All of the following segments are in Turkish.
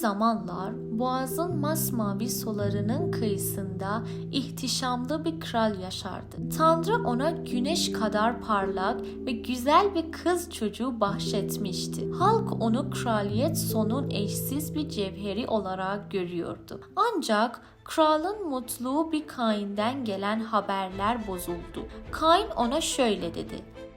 zamanlar boğazın masmavi sularının kıyısında ihtişamlı bir kral yaşardı. Tanrı ona güneş kadar parlak ve güzel bir kız çocuğu bahşetmişti. Halk onu kraliyet sonun eşsiz bir cevheri olarak görüyordu. Ancak kralın mutlu bir Kain'den gelen haberler bozuldu. Kain ona şöyle dedi: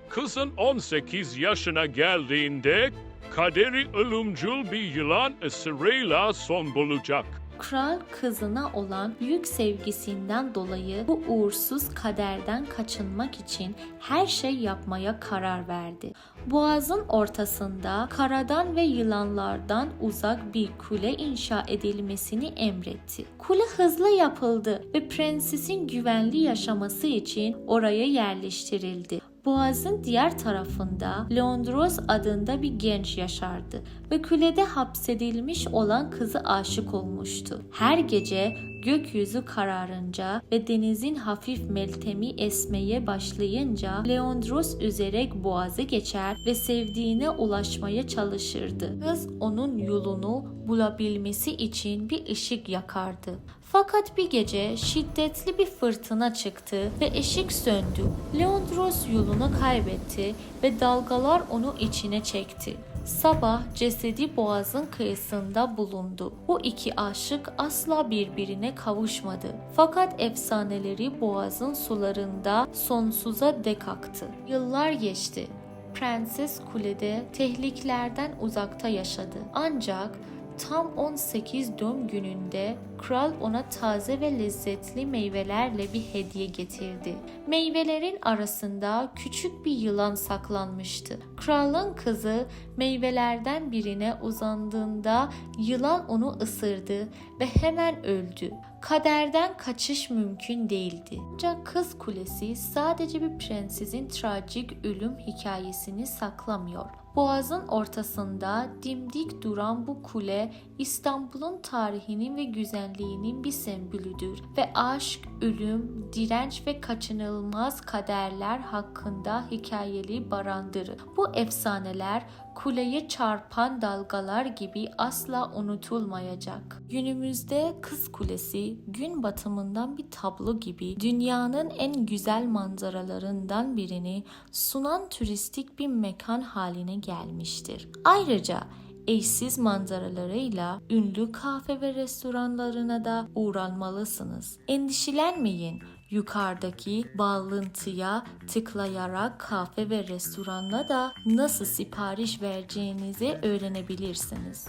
Kızın 18 yaşına geldiğinde kaderi ölümcül bir yılan ısırığıyla son bulacak. Kral kızına olan büyük sevgisinden dolayı bu uğursuz kaderden kaçınmak için her şey yapmaya karar verdi. Boğazın ortasında karadan ve yılanlardan uzak bir kule inşa edilmesini emretti. Kule hızlı yapıldı ve prensesin güvenli yaşaması için oraya yerleştirildi. Boğazın diğer tarafında Leandros adında bir genç yaşardı ve kulede hapsedilmiş olan kızı aşık olmuştu. Her gece gökyüzü kararınca ve denizin hafif meltemi esmeye başlayınca Leandros üzerek boğazı geçer ve sevdiğine ulaşmaya çalışırdı. Kız onun yolunu bulabilmesi için bir ışık yakardı. Fakat bir gece şiddetli bir fırtına çıktı ve ışık söndü. Leandros yolunu kaybetti ve dalgalar onu içine çekti. Sabah cesedi boğazın kıyısında bulundu. Bu iki aşık asla birbirine kavuşmadı. Fakat efsaneleri boğazın sularında sonsuza dek aktı. Yıllar geçti. Prenses kulede tehlikelerden uzakta yaşadı. Ancak tam 18 doğum gününde kral ona taze ve lezzetli meyvelerle bir hediye getirdi. Meyvelerin arasında küçük bir yılan saklanmıştı. Kralın kızı meyvelerden birine uzandığında yılan onu ısırdı ve hemen öldü. Kaderden kaçış mümkün değildi. Ancak Kız Kulesi sadece bir prensesin trajik ölüm hikayesini saklamıyor. Boğazın ortasında dimdik duran bu kule İstanbul'un tarihinin ve güzelliğinin bir sembolüdür ve aşk, ölüm, direnç ve kaçınılmaz kaderler hakkında hikayeli barındırır. Bu efsaneler kuleye çarpan dalgalar gibi asla unutulmayacak. Günümüzde Kız Kulesi gün batımından bir tablo gibi dünyanın en güzel manzaralarından birini sunan turistik bir mekan haline gelmiştir. Ayrıca eşsiz manzaralarıyla ünlü kafe ve restoranlarına da uğranmalısınız. Endişelenmeyin. Yukarıdaki bağlantıya tıklayarak kafe ve restorana da nasıl sipariş vereceğinizi öğrenebilirsiniz.